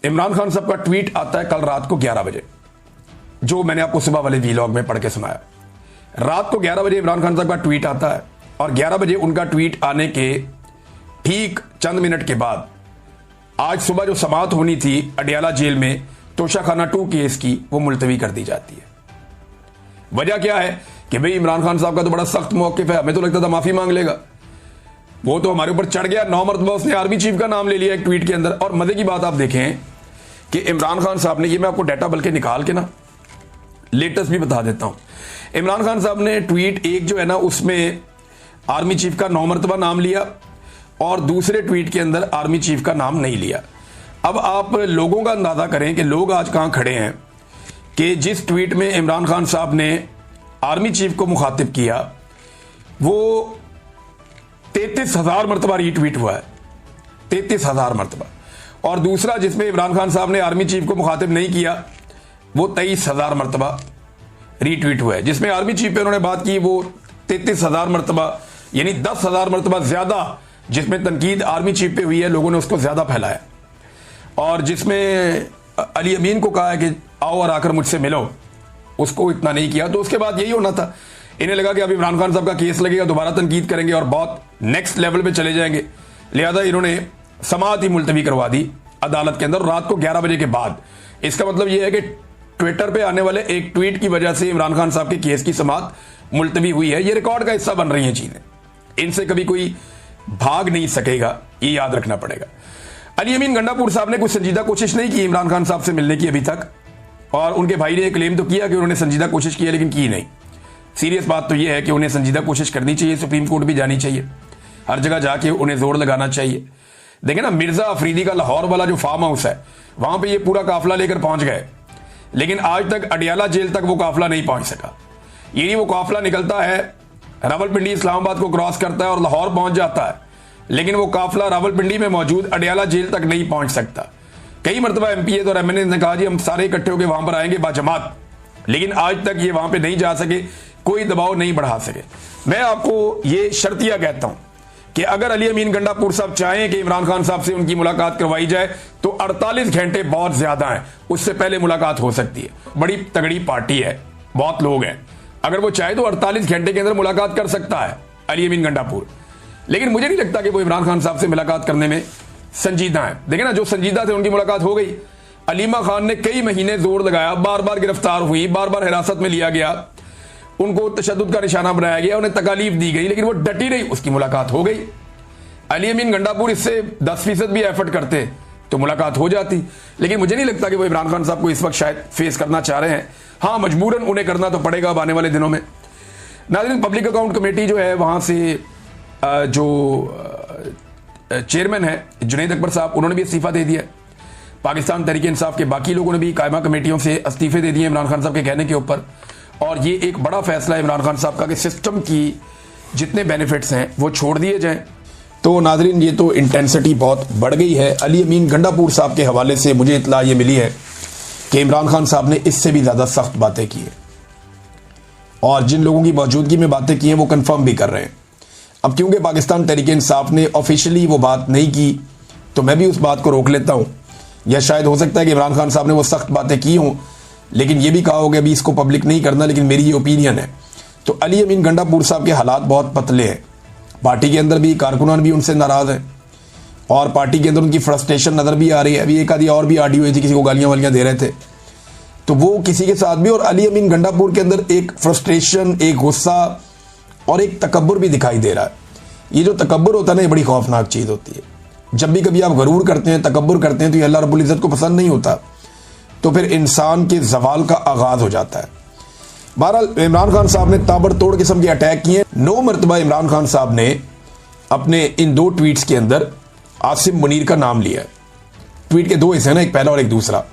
इमरान खान साहब का ट्वीट आता है कल रात को 11 बजे, जो मैंने आपको सुबह वाले वीलॉग में पढ़ के सुनाया। रात को 11 बजे इमरान खान साहब का ट्वीट आता है और 11 बजे उनका ट्वीट आने के ठीक चंद मिनट के बाद आज सुबह जो समाअत होनी थी अडियाला जेल में तोशाखाना 2 केस की, वो मुलतवी कर दी जाती है। वजह क्या है कि भाई इमरान खान साहब का तो बड़ा सख्त मौकिफ है, हमें तो लगता था माफी मांग लेगा, वो तो हमारे ऊपर चढ़ गया। 9 मरतबा उसने आर्मी चीफ का नाम ले लिया एक ट्वीट के अंदर। और मजे की बात आप देखें कि इमरान खान साहब ने, ये मैं आपको डाटा बल्कि निकाल के ना लेटेस्ट भी बता देता हूं, इमरान खान साहब ने ट्वीट एक जो है ना उसमें आर्मी चीफ का 9 मरतबा नाम लिया और दूसरे ट्वीट के अंदर आर्मी चीफ का नाम नहीं लिया। अब आप लोगों का अंदाजा करें कि लोग आज कहां खड़े हैं कि जिस ट्वीट में इमरान खान साहब ने आर्मी चीफ को मुखातिब किया वो 33,000 मरतबा रीट्वीट हुआ है, 33,000 मरतबा, और दूसरा जिसमें इमरान खान साहब ने आर्मी चीफ को मुखातिब नहीं किया वो 23,000 मरतबा रीट्वीट हुआ है। जिसमें आर्मी चीफ पे उन्होंने बात की वो 33,000 मरतबा, यानी 10,000 मरतबा ज्यादा जिसमें तनकीद आर्मी चीफ पे हुई है, लोगों ने उसको ज्यादा फैलाया। और जिसमें अली अमीन को कहा है कि आओ और आकर मुझसे मिलो, उसको इतना नहीं किया। तो उसके बाद यही होना था, इन्हें लगा कि अब इमरान खान साहब का केस लगेगा, दोबारा तनकीद करेंगे और बहुत नेक्स्ट लेवल पे चले जाएंगे, लिहाजा इन्होंने समाअत ही मुलतवी करवा दी अदालत के अंदर रात को 11 बजे के बाद। इसका मतलब यह है कि ट्विटर पे आने वाले एक ट्वीट की वजह से इमरान खान साहब के केस की समाअत मुलतवी हुई है। ये रिकॉर्ड का हिस्सा बन रही है चीजें, इनसे कभी कोई भाग नहीं सकेगा, ये याद रखना पड़ेगा। अली अमीन गंडापुर साहब ने कुछ संजीदा कोशिश नहीं की इमरान खान साहब से मिलने की अभी तक, और उनके भाई ने क्लेम तो किया कि उन्होंने संजीदा कोशिश की है लेकिन की नहीं। सीरियस बात तो यह है कि उन्हें संजीदा कोशिश करनी चाहिए, सुप्रीम कोर्ट भी जानी चाहिए, हर जगह जाके उन्हें जोर लगाना चाहिए। देखें ना, मिर्जा अफरीदी का लाहौर वाला जो फार्म हाउस है वहां पे ये पूरा काफिला लेकर पहुंच गए, लेकिन आज तक अडियाला जेल तक वो काफिला नहीं पहुंच सका। यानी वो काफिला निकलता है, रावलपिंडी इस्लामाबाद को क्रॉस करता है और लाहौर पहुंच जाता है, लेकिन वो काफिला रावलपिंडी में मौजूद अडियाला जेल तक नहीं पहुंच सकता। कई मरतबा एमपीए और एमएनए ने कहा जी हम सारे इकट्ठे होकर वहां पर आएंगे बाजमात, लेकिन आज तक ये वहां पे नहीं जा सके, कोई दबाव नहीं बढ़ा सके। मैं आपको ये शर्तिया कहता हूं कि अगर अली अमीन गंडापुर साहब चाहें कि इमरान खान साहब से उनकी मुलाकात करवाई जाए तो 48 घंटे बहुत ज्यादा हैं, उससे पहले मुलाकात हो सकती है। बड़ी तगड़ी पार्टी है, बहुत लोग हैं, अगर वो चाहे तो 48 घंटे के अंदर मुलाकात कर सकता है अली अमीन गंडापुर। लेकिन मुझे नहीं लगता कि वो इमरान खान साहब से मुलाकात करने में संजीदा है। देखिए ना, जो संजीदा थे उनकी मुलाकात हो गई। अलीमा खान ने कई महीने जोर लगाया, बार बार गिरफ्तार हुई, बार बार हिरासत में लिया गया, उनको तशद्दुद का निशाना बनाया गया, उन्हें तकालीफ दी गई, लेकिन वो डटी रही, उसकी मुलाकात हो गई। अली अमीन गंडापुर इससे 10% भी एफर्ट करते तो मुलाकात हो जाती, लेकिन मुझे नहीं लगता कि वो इमरान खान साहब को इस वक्त शायद फेस करना चाह रहे हैं। हाँ, मजबूरन उन्हें करना तो पड़ेगा अब आने वाले दिनों में। नाज़रीन, पब्लिक अकाउंट कमेटी जो है वहां से जो चेयरमैन है जुनैद अकबर साहब, उन्होंने भी इस्तीफा दे दिया। पाकिस्तान तहरीक इंसाफ के बाकी लोगों ने भी कायमा कमेटियों से इस्तीफे दे दिए इमरान खान साहब के कहने के ऊपर। और ये एक बड़ा फैसला है इमरान खान साहब का कि सिस्टम की जितने बेनिफिट्स हैं वो छोड़ दिए जाएं। तो नाजरीन, ये तो इंटेंसिटी बहुत बढ़ गई है। अली अमीन गंडापुर साहब के हवाले से मुझे इत्तला ये मिली है कि इमरान खान साहब ने इससे भी ज्यादा सख्त बातें की हैं, और जिन लोगों की मौजूदगी में बातें की हैं वो कंफर्म भी कर रहे हैं। अब क्योंकि पाकिस्तान तहरीक इंसाफ ने ऑफिशियली वो बात नहीं की तो मैं भी उस बात को रोक लेता हूं, या शायद हो सकता है कि इमरान खान साहब ने वो सख्त बातें की हों लेकिन ये भी कहा होगा अभी इसको पब्लिक नहीं करना, लेकिन मेरी ये ओपिनियन है। तो अली अमीन गंडापुर साहब के हालात बहुत पतले हैं, पार्टी के अंदर भी कारकुनान भी उनसे नाराज हैं और पार्टी के अंदर उनकी फ्रस्ट्रेशन नजर भी आ रही है। अभी एक आधी और भी ऑडियो हुई थी, किसी को गालियां वालियां दे रहे थे, तो वो किसी के साथ भी, और अली अमीन गंडापुर के अंदर एक फ्रस्ट्रेशन, एक गुस्सा और एक तकब्बुर भी दिखाई दे रहा है। ये जो तकब्बुर होता है ना, ये बड़ी खौफनाक चीज होती है। जब भी कभी आप गरूर करते हैं, तकब्बुर करते हैं, तो ये अल्लाह रब्बुल इज्जत को पसंद नहीं होता, तो फिर इंसान के जवाल का आगाज हो जाता है। बहरहाल इमरान खान साहब ने ताबड़तोड़ किस्म के अटैक किए। 9 मरतबा इमरान खान साहब ने अपने इन 2 ट्वीट्स के अंदर आसिम मुनीर का नाम लिया। ट्वीट के 2 हिस्से हैं ना, एक पहला और एक दूसरा।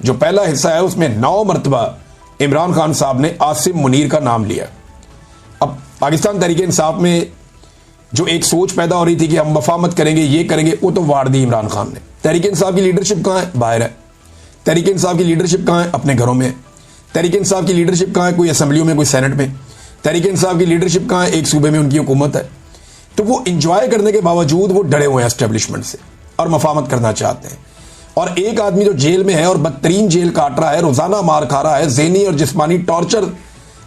जो पहला हिस्सा है उसमें 9 मरतबा इमरान खान साहब ने आसिम मुनीर का नाम लिया। अब पाकिस्तान तहरीक इंसाफ में जो एक सोच पैदा हो रही थी कि हम मफामत करेंगे, ये करेंगे, वो तो वार दी इमरान खान ने। तहरीक इंसाफ की लीडरशिप कहां है? बाहर है। तहरीक इंसाफ की लीडरशिप कहां है? अपने घरों में। तहरीक इंसाफ की लीडरशिप कहां है? कोई असेंबलियों में, कोई सेनेट में। तहरीक इंसाफ की लीडरशिप कहां है? एक सूबे में उनकी हुकूमत है। तो वो इंजॉय करने के बावजूद वो डरे हुए हैं एस्टेब्लिशमेंट से और मफामत करना चाहते हैं। और एक आदमी जो जेल में है और बदतरीन जेल काट रहा है, रोजाना मार खा रहा है, ज़हनी और जिस्मानी टॉर्चर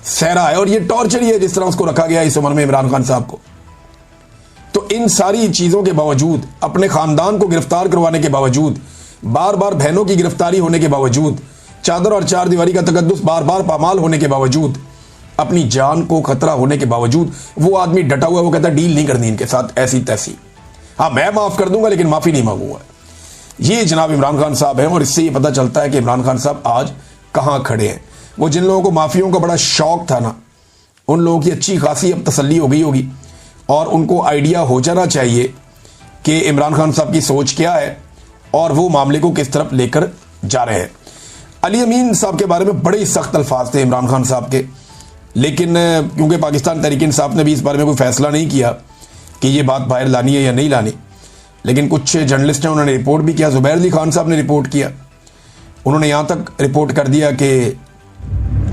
सह रहा है, और ये टॉर्चर ही है जिस तरह उसको रखा गया इस उम्र में इमरान खान साहब को। तो इन सारी चीजों के बावजूद, अपने खानदान को गिरफ्तार करवाने के बावजूद, बार बार बहनों की गिरफ्तारी होने के बावजूद, चादर और चार दीवारी का तकद्दुस बार बार पामाल होने के बावजूद, अपनी जान को खतरा होने के बावजूद वो आदमी डटा हुआ है। वो कहता है डील नहीं करनी इनके साथ ऐसी तैसी, हाँ मैं माफ कर दूंगा लेकिन माफी नहीं मांगूंगा। ये जनाब इमरान खान साहब हैं, और इससे ये पता चलता है कि इमरान खान साहब आज कहां खड़े हैं। वो जिन लोगों को माफियों का बड़ा शौक था ना, उन लोगों की अच्छी खासी अब तसल्ली हो गई होगी, और उनको आइडिया हो जाना चाहिए कि इमरान खान साहब की सोच क्या है और वो मामले को किस तरफ लेकर जा रहे हैं। अली अमीन साहब के बारे में बड़े ही सख्त अल्फाज थे इमरान खान साहब के, लेकिन क्योंकि पाकिस्तान तहरीक इंसाफ ने भी इस बारे में कोई फैसला नहीं किया कि ये बात बाहर लानी है या नहीं लानी, लेकिन कुछ जर्नलिस्ट हैं उन्होंने रिपोर्ट भी किया। ज़ुबैर अली खान साहब ने रिपोर्ट किया, उन्होंने यहाँ तक रिपोर्ट कर दिया कि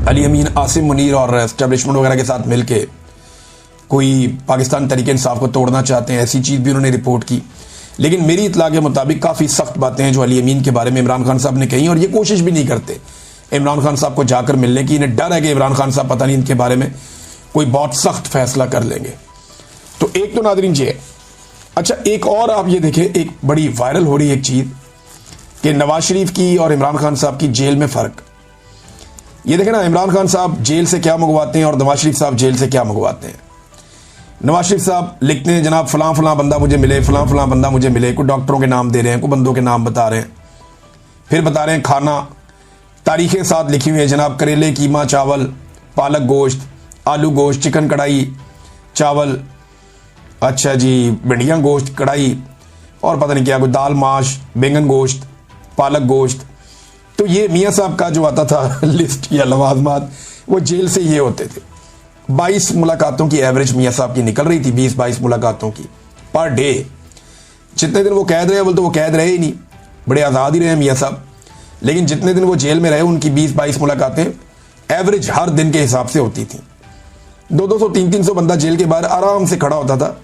अली अमीन आसिम मुनीर और एस्टेब्लिशमेंट वगैरह के साथ मिलके कोई पाकिस्तान तहरीक इंसाफ को तोड़ना चाहते हैं, ऐसी चीज़ भी उन्होंने रिपोर्ट की। लेकिन मेरी इतला के मुताबिक काफ़ी सख्त बातें हैं जो अली अमीन के बारे में इमरान खान साहब ने कही, और ये कोशिश भी नहीं करते इमरान खान साहब को जाकर मिलने की। इन्हें डर है कि इमरान खान साहब पता नहीं इनके बारे में कोई बहुत सख्त फैसला कर लेंगे। तो एक तो नादरीन जी है। अच्छा, एक और आप ये देखें, एक बड़ी वायरल हो रही एक चीज़ कि नवाज शरीफ की और इमरान खान साहब की जेल में फ़र्क। ये देखें ना, इमरान खान साहब जेल से क्या मंगवाते हैं और नवाज शरीफ साहब जेल से क्या मंगवाते हैं। नवाज शरीफ साहब लिखते हैं जनाब फलां फलां बंदा मुझे मिले, फलां फलां बंदा मुझे मिले, कोई डॉक्टरों के नाम दे रहे हैं, कोई बंदों के नाम बता रहे हैं, फिर बता रहे हैं खाना, तारीखें साथ लिखी हुई हैं जनाब, करेले कीमा चावल, पालक गोश्त, आलू गोश्त, चिकन कढ़ाई चावल, अच्छा जी भिंडियाँ गोश्त कढ़ाई, और पता नहीं क्या, कोई दाल माश, बैंगन गोश्त, पालक गोश्त। तो ये मियाँ साहब का जो आता था लिस्ट या लवाजमात, वो जेल से ये होते थे। 22 मुलाकातों की एवरेज मियाँ साहब की निकल रही थी, 20-22 मुलाकातों की पर डे। जितने दिन वो कैद रहे, बोलते वो कैद रहे ही नहीं, बड़े आज़ाद ही रहे मियाँ साहब, लेकिन जितने दिन वो जेल में रहे उनकी 20-22 मुलाकातें एवरेज हर दिन के हिसाब से होती थी। 200, 300 बंदा जेल के बाहर आराम से खड़ा होता था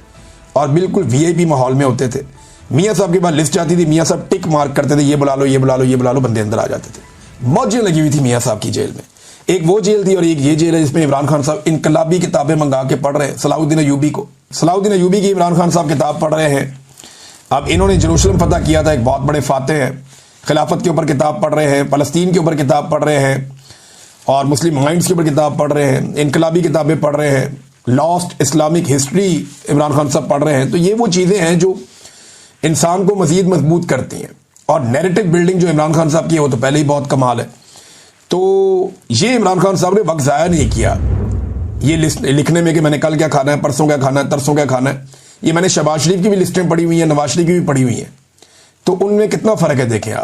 और बिल्कुल वीआईपी माहौल में होते थे। मियाँ साहब के बाद लिस्ट आती थी, मियाँ साहब टिक मार्क करते थे, ये बुला लो ये बुला लो ये बुला लो, बंदे अंदर आ जाते थे। मौजें लगी हुई थी मियाँ साहब की जेल में। एक वो जेल थी और एक ये जेल है जिसमें इमरान खान साहब इनकलाबी किताबें मंगा के पढ़ रहे हैं। सलाउद्दीन अयूबी की इमरान खान साहब किताब पढ़ रहे हैं। अब इन्होंने जेरूसलम फतह किया था, एक बहुत बड़े फातेह हैं, खिलाफत के ऊपर किताब पढ़ रहे हैं, फ़लस्तीन के ऊपर किताब पढ़ रहे हैं, और मुस्लिम माइंड्स के ऊपर किताब पढ़ रहे हैं, इनकलाबी किताबें पढ़ रहे हैं, lost Islamic history Imran Khan साहब पढ़ रहे हैं। तो ये वो चीज़ें हैं जो इंसान को मजीद मजबूत करती हैं, और नैरेटिव बिल्डिंग जो इमरान खान साहब की है वो तो पहले ही बहुत कमाल है। तो ये इमरान खान साहब ने वक्त ज़ाया नहीं किया ये लिस्ट लिखने में कि मैंने कल क्या खाना है, परसों क्या खाना है, तरसों क्या खाना है। ये मैंने शहबाज शरीफ की भी लिस्टें पढ़ी हुई हैं, नवाज शरीफ की भी पढ़ी हुई हैं, तो उनमें कितना फ़र्क है देखें आप।